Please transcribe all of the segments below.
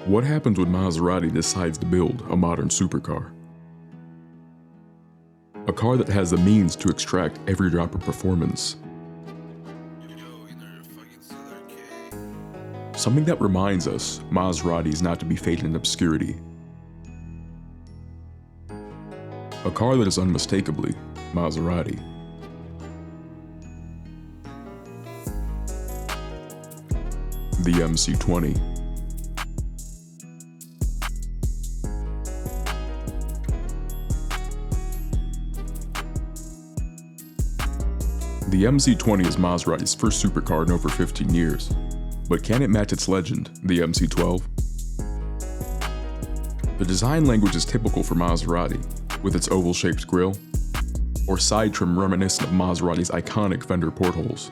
What happens when Maserati decides to build a modern supercar? A car that has the means to extract every drop of performance. Something that reminds us Maserati is not to be faded in obscurity. A car that is unmistakably Maserati. The MC20. The MC20 is Maserati's first supercar in over 15 years, but can it match its legend, the MC12? The design language is typical for Maserati, with its oval-shaped grille, or side trim reminiscent of Maserati's iconic fender portholes.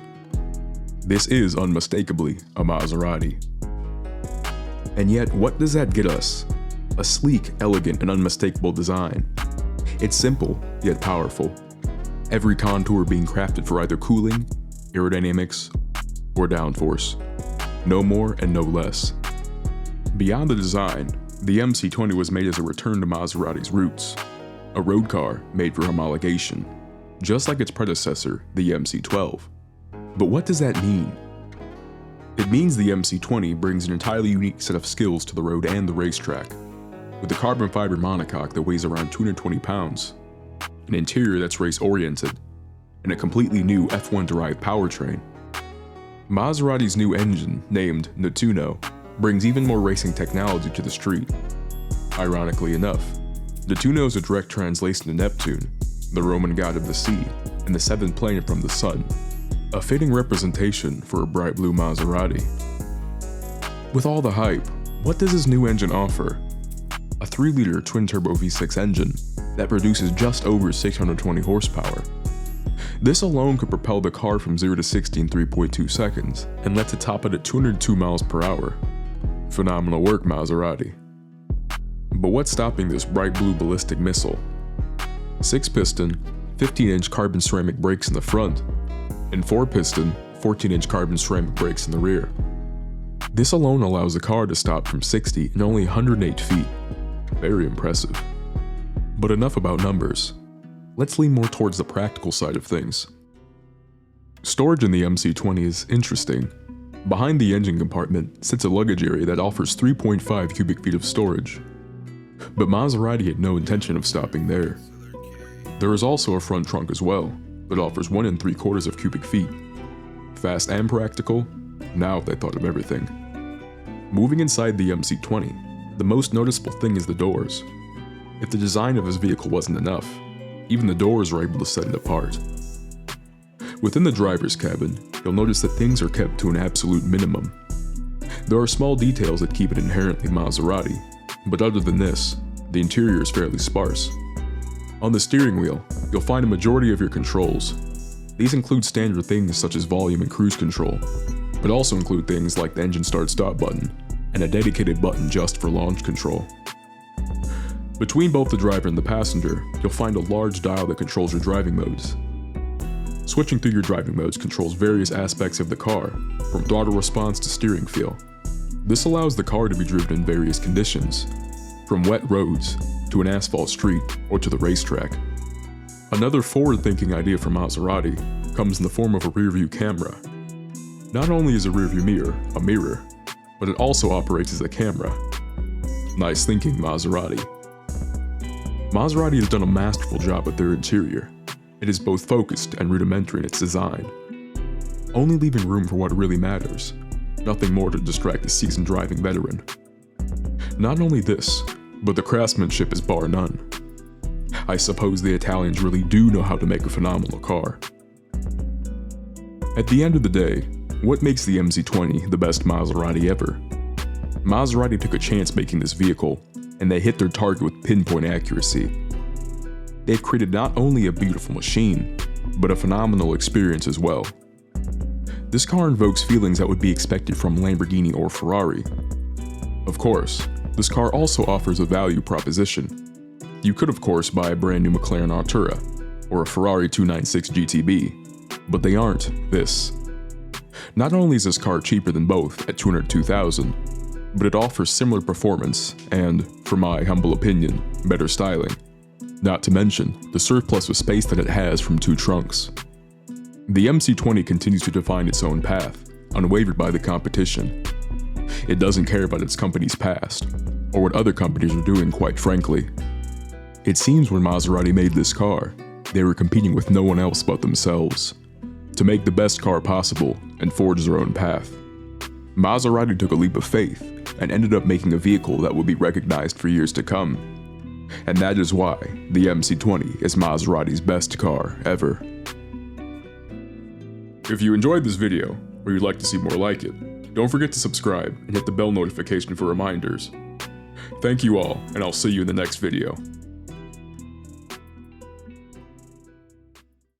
This is unmistakably a Maserati. And yet, what does that get us? A sleek, elegant, and unmistakable design. It's simple, yet powerful. Every contour being crafted for either cooling, aerodynamics, or downforce. No more and no less. Beyond the design, the MC20 was made as a return to Maserati's roots. A road car made for homologation, just like its predecessor, the MC12. But what does that mean? It means the MC20 brings an entirely unique set of skills to the road and the racetrack. With a carbon fiber monocoque that weighs around 220 pounds, an interior that's race-oriented, and a completely new F1-derived powertrain. Maserati's new engine, named Nettuno, brings even more racing technology to the street. Ironically enough, Nettuno is a direct translation to Neptune, the Roman god of the sea, and the seventh planet from the sun. A fitting representation for a bright blue Maserati. With all the hype, what does this new engine offer? A 3-liter twin-turbo V6 engine that produces just over 620 horsepower. This alone could propel the car from 0 to 60 in 3.2 seconds, and lets it top it at 202 miles per hour. Phenomenal work, Maserati. But what's stopping this bright blue ballistic missile? 6-piston, 15-inch carbon ceramic brakes in the front, and 4-piston, 14-inch carbon ceramic brakes in the rear. This alone allows the car to stop from 60 in only 108 feet. Very impressive. But enough about numbers. Let's lean more towards the practical side of things. Storage in the MC20 is interesting. Behind the engine compartment sits a luggage area that offers 3.5 cubic feet of storage. But Maserati had no intention of stopping there. There is also a front trunk as well, that offers 1 3/4 of cubic feet. Fast and practical, now they thought of everything. Moving inside the MC20, the most noticeable thing is the doors. If the design of this vehicle wasn't enough, even the doors are able to set it apart. Within the driver's cabin, you'll notice that things are kept to an absolute minimum. There are small details that keep it inherently Maserati, but other than this, the interior is fairly sparse. On the steering wheel, you'll find a majority of your controls. These include standard things such as volume and cruise control, but also include things like the engine start-stop button, and a dedicated button just for launch control. Between both the driver and the passenger, you'll find a large dial that controls your driving modes. Switching through your driving modes controls various aspects of the car, from throttle response to steering feel. This allows the car to be driven in various conditions, from wet roads, to an asphalt street, or to the racetrack. Another forward-thinking idea for Maserati comes in the form of a rear-view camera. Not only is a rear-view mirror a mirror, but it also operates as a camera. Nice thinking, Maserati. Maserati has done a masterful job with their interior. It is both focused and rudimentary in its design, only leaving room for what really matters, nothing more to distract a seasoned driving veteran. Not only this, but the craftsmanship is bar none. I suppose the Italians really do know how to make a phenomenal car. At the end of the day, what makes the MC20 the best Maserati ever? Maserati took a chance making this vehicle, and they hit their target with pinpoint accuracy. They've created not only a beautiful machine, but a phenomenal experience as well. This car invokes feelings that would be expected from Lamborghini or Ferrari. Of course, this car also offers a value proposition. You could of course buy a brand new McLaren Artura, or a Ferrari 296 GTB, but they aren't this. Not only is this car cheaper than both at $202,000, but it offers similar performance and, for my humble opinion, better styling. Not to mention the surplus of space that it has from 2 trunks. The MC20 continues to define its own path, unwavered by the competition. It doesn't care about its company's past, or what other companies are doing, quite frankly. It seems when Maserati made this car, they were competing with no one else but themselves, to make the best car possible and forge their own path. Maserati took a leap of faith and ended up making a vehicle that will be recognized for years to come. And that is why the MC20 is Maserati's best car ever. If you enjoyed this video, or you'd like to see more like it, don't forget to subscribe and hit the bell notification for reminders. Thank you all, and I'll see you in the next video.